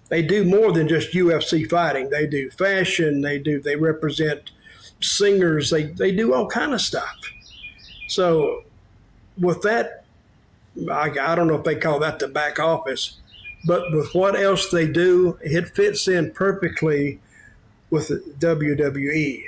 they do more than just UFC fighting. They do fashion. They represent singers. They do all kind of stuff. So with that, I don't know if they call that the back office, but with what else they do, it fits in perfectly with the WWE.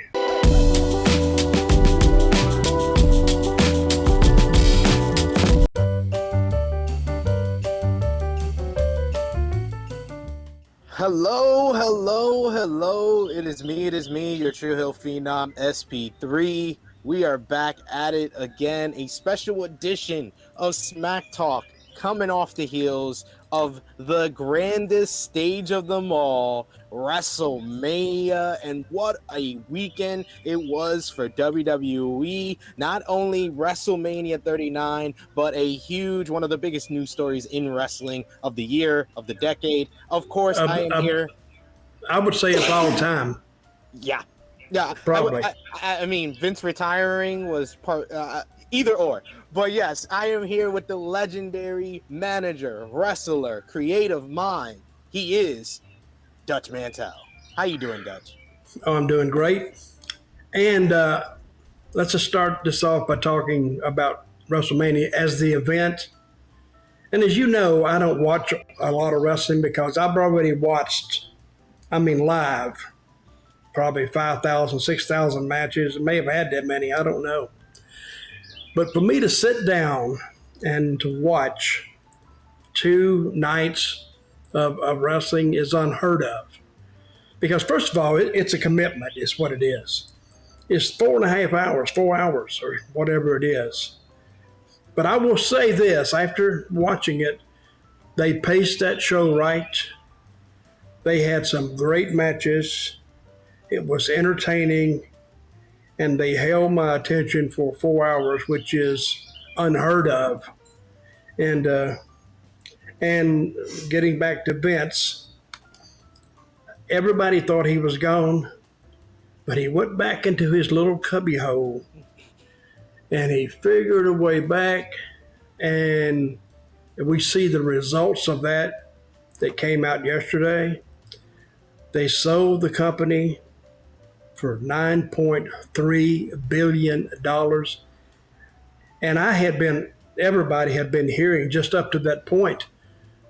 Hello, hello, hello. It is me, your True Hill Phenom SP3. We are back at it again. A special edition of Smack Talk coming off the heels of the grandest stage of them all, WrestleMania. And what a weekend it was for WWE. Not only WrestleMania 39, but a huge, one of the biggest news stories in wrestling of the year, of the decade. Of course, I am here. I would say of all time. Yeah. Probably. I mean, Vince retiring was part, either or. But yes, I am here with the legendary manager, wrestler, creative mind. He is Dutch Mantell. How you doing, Dutch? Oh, I'm doing great. And let's just start this off by talking about WrestleMania as the event. And as you know, I don't watch a lot of wrestling because I've already watched, live, probably 5,000, 6,000 matches. It may have had that many, I don't know. But for me to sit down and to watch 2 nights of wrestling is unheard of. Because first of all, it's a commitment, is what it is. It's 4.5 hours, 4 hours, or whatever it is. But I will say this, after watching it, they paced that show right. They had some great matches. It was entertaining. And they held my attention for 4 hours, which is unheard of. And getting back to Vince, everybody thought he was gone, but he went back into his little cubbyhole, and he figured a way back, and we see the results of that came out yesterday. They sold the company for $9.3 billion. And everybody had been hearing just up to that point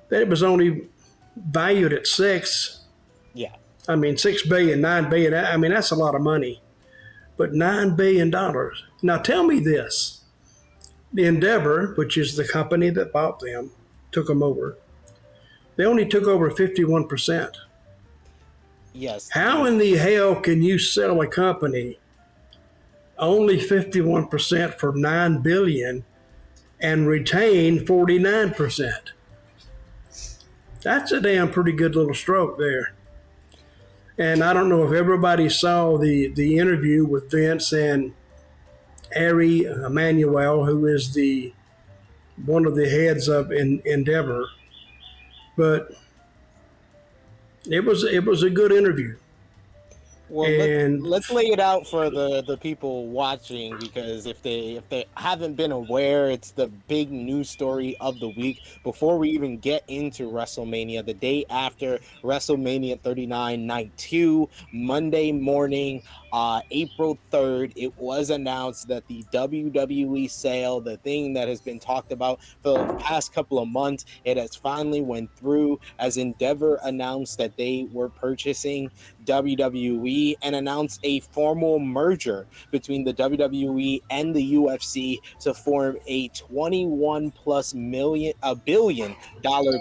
that it was only valued at $6. Yeah. $6 billion, $9 billion. That's a lot of money. But $9 billion. Now tell me this. The Endeavor, which is the company that bought them, took them over. They only took over 51%. Yes. How in the hell can you sell a company only 51% for $9 billion and retain 49%? That's a damn pretty good little stroke there. And I don't know if everybody saw the interview with Vince and Ari Emanuel, who is one of the heads of Endeavor, but it was a good interview. Well, let's lay it out for the people watching, because if they haven't been aware, it's the big news story of the week. Before we even get into WrestleMania, the day after WrestleMania 39 Night 2, Monday morning, April 3rd, it was announced that the WWE sale, the thing that has been talked about for the past couple of months, it has finally went through, as Endeavor announced that they were purchasing WWE and announced a formal merger between the WWE and the UFC to form a $21+ billion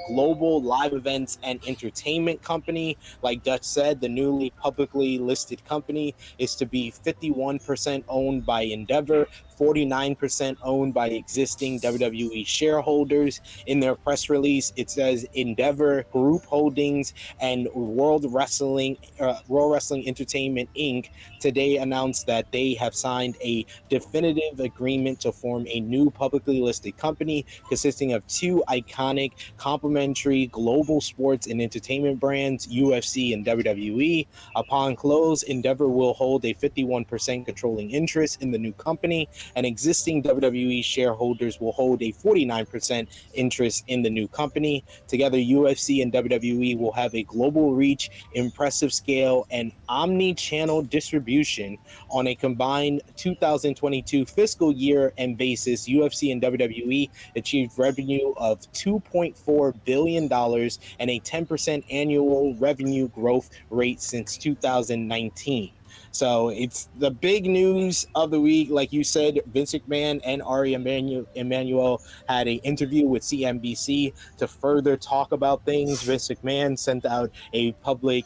global live events and entertainment company. Like Dutch said, the newly publicly listed company is to be 51% owned by Endeavor, 49% owned by existing WWE shareholders. In their press release, it says Endeavor Group Holdings and World Wrestling Entertainment Inc. today announced that they have signed a definitive agreement to form a new publicly listed company consisting of 2 iconic complementary global sports and entertainment brands, UFC and WWE. Upon close, Endeavor will hold a 51% controlling interest in the new company, and existing WWE shareholders will hold a 49% interest in the new company. Together, UFC and WWE will have a global reach, impressive scale, and omni-channel distribution. On a combined 2022 fiscal year and basis, UFC and WWE achieved revenue of $2.4 billion and a 10% annual revenue growth rate since 2019. So it's the big news of the week. Like you said, Vince McMahon and Ari Emanuel had an interview with CNBC to further talk about things. Vince McMahon sent out a public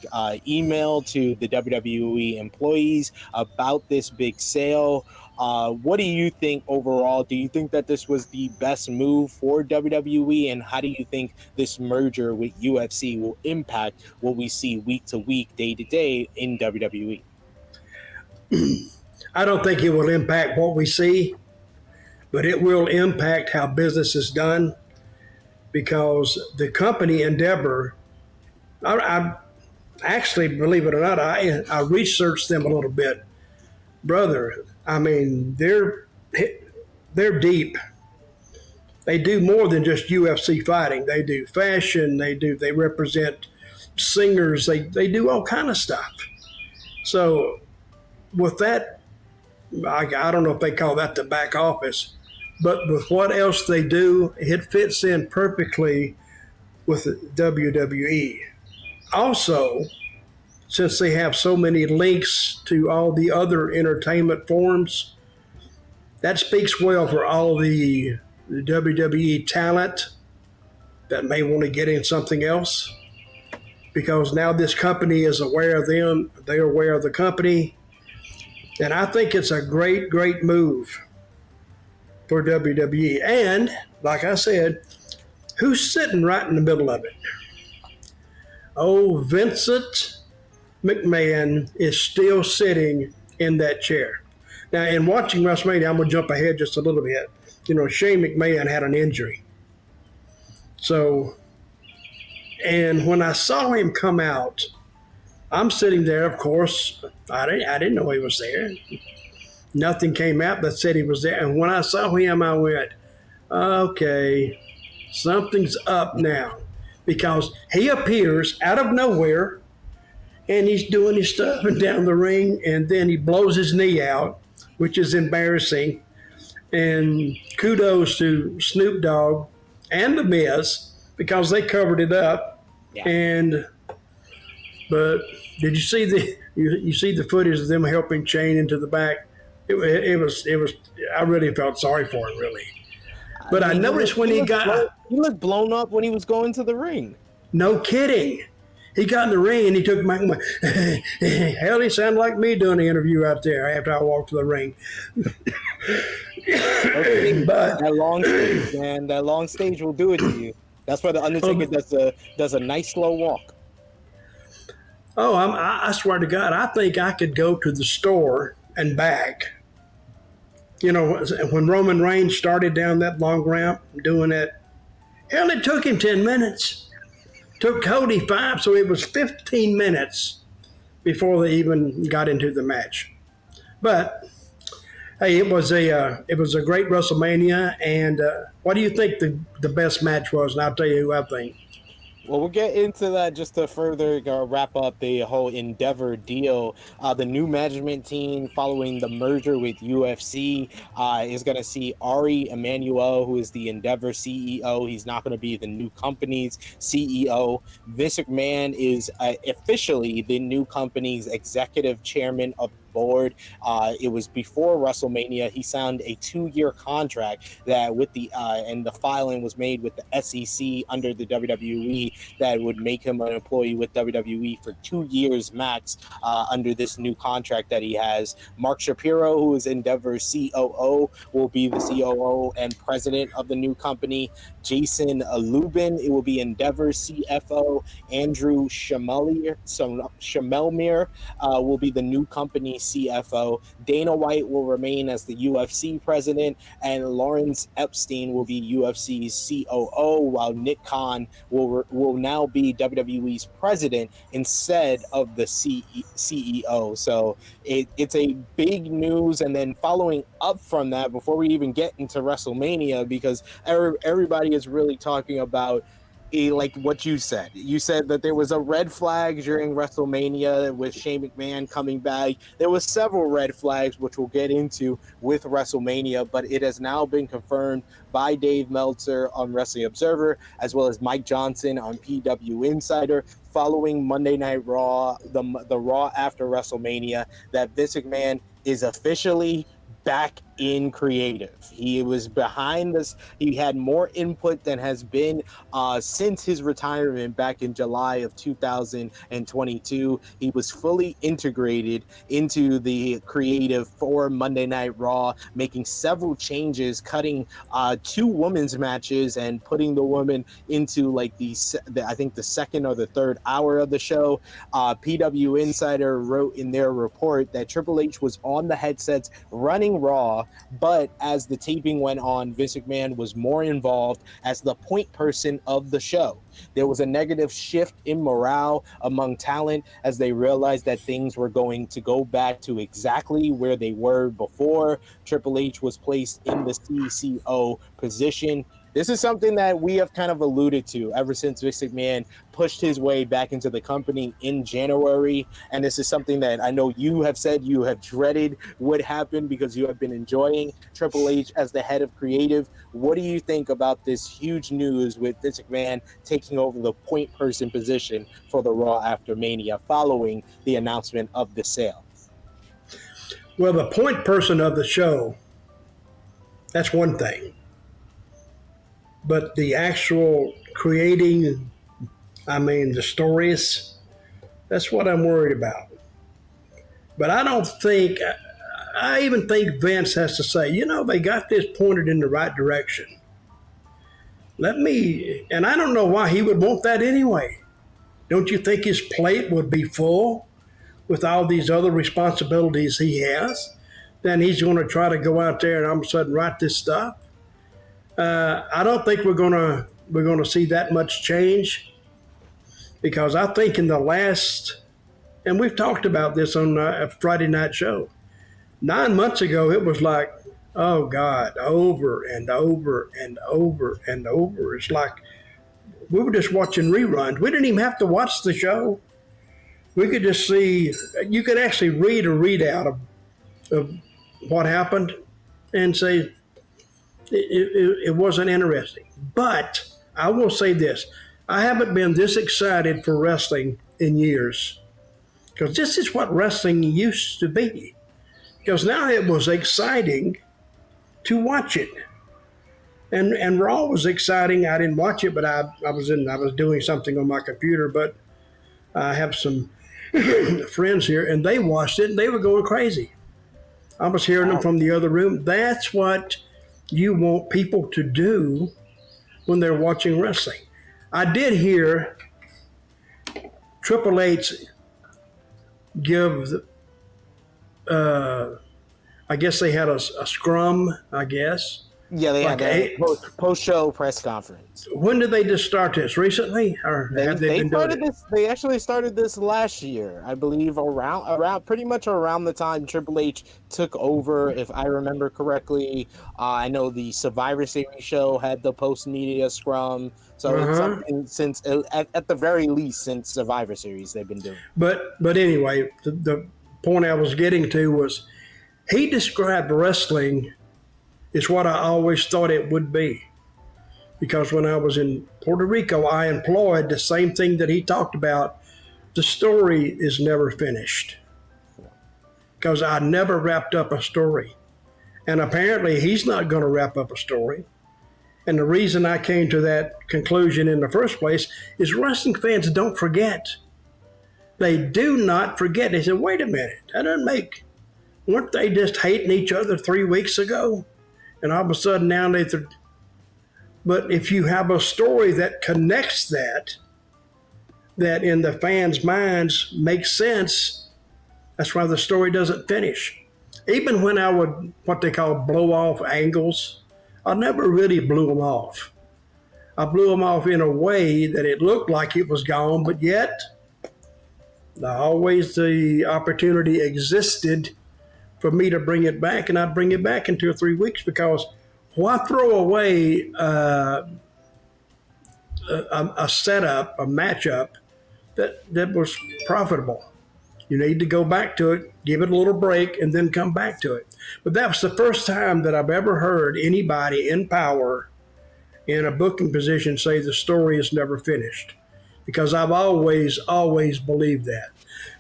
email to the WWE employees about this big sale. What do you think overall? Do you think that this was the best move for WWE? And how do you think this merger with UFC will impact what we see week to week, day to day in WWE? I don't think it will impact what we see, but it will impact how business is done, because the company Endeavor, I actually, believe it or not, I researched them a little bit. Brother, I mean, they're deep. They do more than just UFC fighting. They do fashion. They represent singers. They do all kind of stuff. So with that, I don't know if they call that the back office, but with what else they do, it fits in perfectly with WWE. Also, since they have so many links to all the other entertainment forms, that speaks well for all the WWE talent that may want to get in something else, because now this company is aware of them, they're aware of the company, and I think it's a great, great move for WWE. And like I said, who's sitting right in the middle of it? Oh, Vincent McMahon is still sitting in that chair. Now, in watching WrestleMania, I'm going to jump ahead just a little bit. You know, Shane McMahon had an injury. So, and when I saw him come out, I'm sitting there, of course, I didn't know he was there. Nothing came out that said he was there. And when I saw him, I went, okay, something's up now. Because he appears out of nowhere, and he's doing his stuff down the ring, and then he blows his knee out, which is embarrassing. And kudos to Snoop Dogg and The Miz, because they covered it up. Yeah. But did you see you see the footage of them helping Shane into the back? It was I really felt sorry for him, really. But I noticed when he looked blown up when he was going to the ring. No kidding. He got in the ring and he took my hell, he sounded like me doing the interview out there after I walked to the ring. But that long stage, man, that long stage will do it to you. That's why the Undertaker does a nice slow walk. Oh, I swear to God, I think I could go to the store and back. You know, when Roman Reigns started down that long ramp doing that, hell, it took him 10 minutes. Took Cody 5, so it was 15 minutes before they even got into the match. But hey, it was a great WrestleMania. And what do you think the best match was? And I'll tell you who I think. Well, we'll get into that just to further wrap up the whole Endeavor deal. The new management team following the merger with UFC is going to see Ari Emanuel, who is the Endeavor CEO. He's not going to be the new company's CEO. Vince McMahon is officially the new company's executive chairman of board. It was before WrestleMania. He signed a 2-year contract that with the and the filing was made with the SEC under the WWE that would make him an employee with WWE for 2 years max under this new contract that he has. Mark Shapiro, who is Endeavor's COO, will be the COO and president of the new company. Jason Lubin. It will be Endeavor CFO. Andrew Shamelmir will be the new company CFO. Dana White will remain as the UFC president, and Lawrence Epstein will be UFC's COO, while Nick Khan will now be WWE's president instead of the CEO. So it's a big news. And then following up from that, before we even get into WrestleMania, because everybody is really talking about like what you said. You said that there was a red flag during WrestleMania with Shane McMahon coming back. There was several red flags, which we'll get into with WrestleMania, but it has now been confirmed by Dave Meltzer on Wrestling Observer, as well as Mike Johnson on PW Insider, following Monday Night Raw, the Raw after WrestleMania, that Vince McMahon is officially back in creative. He was behind this. He had more input than has been since his retirement back in July of 2022. He was fully integrated into the creative for Monday Night Raw, making several changes, cutting 2 women's matches and putting the women into like I think the second or the third hour of the show. PW Insider wrote in their report that Triple H was on the headsets running Raw, but as the taping went on, Vince McMahon was more involved as the point person of the show. There was a negative shift in morale among talent as they realized that things were going to go back to exactly where they were before Triple H was placed in the CCO position. This is something that we have kind of alluded to ever since Vince McMahon pushed his way back into the company in January. And this is something that I know you have said you have dreaded would happen because you have been enjoying Triple H as the head of creative. What do you think about this huge news with Vince McMahon taking over the point person position for the Raw after Mania following the announcement of the sale? Well, the point person of the show, that's one thing. But the actual creating, the stories, that's what I'm worried about. But I even think Vince has to say, they got this pointed in the right direction. And I don't know why he would want that anyway. Don't you think his plate would be full with all these other responsibilities he has? Then he's going to try to go out there and all of a sudden write this stuff. I don't think we're gonna see that much change, because I think in the last, and we've talked about this on a Friday night show, 9 months ago it was like, oh God, over and over and over and over. It's like we were just watching reruns. We didn't even have to watch the show. We could just see. You could actually read a readout of what happened and say, it wasn't interesting. But I will say this. I haven't been this excited for wrestling in years, because this is what wrestling used to be. Because now it was exciting to watch it. And Raw was exciting. I didn't watch it, but I was doing something on my computer, but I have some friends here, and they watched it and they were going crazy. I was hearing them from the other room. That's what you want people to do when they're watching wrestling. I did hear Triple H give, I guess they had a scrum, I guess. Yeah, they had a post-show press conference. When did they just start this? Recently, or have they been doing it? They actually started this last year, I believe, around pretty much around the time Triple H took over, if I remember correctly. I know the Survivor Series show had the post-media scrum, so it's something since, at the very least, since Survivor Series they've been doing. But anyway, the point I was getting to was he described wrestling is what I always thought it would be. Because when I was in Puerto Rico, I employed the same thing that he talked about. The story is never finished. Because I never wrapped up a story. And apparently he's not going to wrap up a story. And the reason I came to that conclusion in the first place is wrestling fans don't forget. They do not forget. They said, wait a minute, that doesn't make, weren't they just hating each other 3 weeks ago? And all of a sudden now But if you have a story that connects that in the fans' minds makes sense, that's why the story doesn't finish. Even when I would, what they call blow off angles, I never really blew them off. I blew them off in a way that it looked like it was gone, but yet always the opportunity existed for me to bring it back, and I'd bring it back in 2 or 3 weeks, because why throw away a setup, a matchup that was profitable? You need to go back to it, give it a little break, and then come back to it. But that was the first time that I've ever heard anybody in power in a booking position say the story is never finished, because I've always believed that.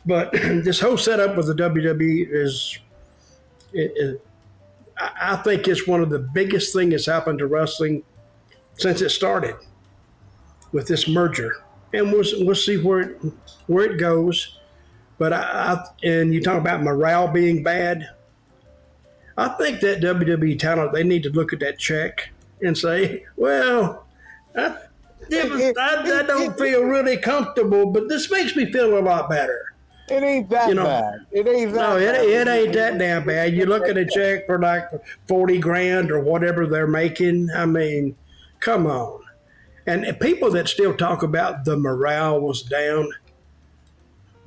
But this whole setup with the WWE is, I think it's one of the biggest things that's happened to wrestling since it started with this merger. And we'll see where it goes. But and you talk about morale being bad. I think that WWE talent, they need to look at that check and say, well, I don't feel really comfortable, but this makes me feel a lot better. It ain't that bad. It ain't that no, bad. It ain't that damn bad. You look at a check for like 40 grand or whatever they're making. I mean, come on. And people that still talk about the morale was down,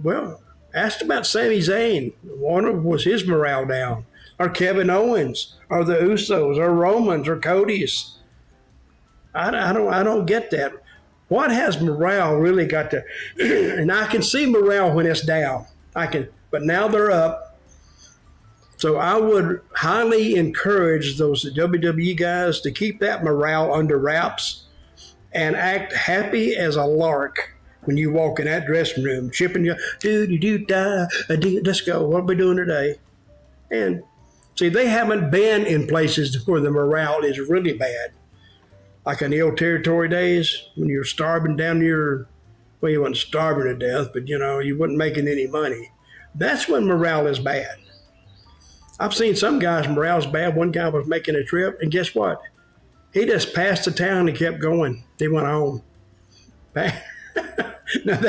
well, asked about Sami Zayn. Was his morale down? Or Kevin Owens, or the Usos, or Romans, or Cody's? I don't get that. What has morale really got to? And I can see morale when it's down. But now they're up. So I would highly encourage those WWE guys to keep that morale under wraps and act happy as a lark when you walk in that dressing room, chipping you, let's go. What are we doing today? And see, they haven't been in places where the morale is really bad. Like in the old territory days, when you're starving down your, well, you weren't starving to death, but you weren't making any money. That's when morale is bad. I've seen some guys' morale's bad. One guy was making a trip, and guess what? He just passed the town and kept going. He went home. Now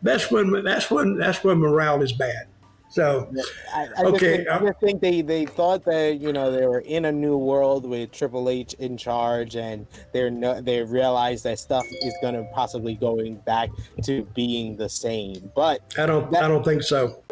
that's when morale is bad. So, I just think they thought that they were in a new world with Triple H in charge, and they realized that stuff is going to possibly going back to being the same. But I don't think so.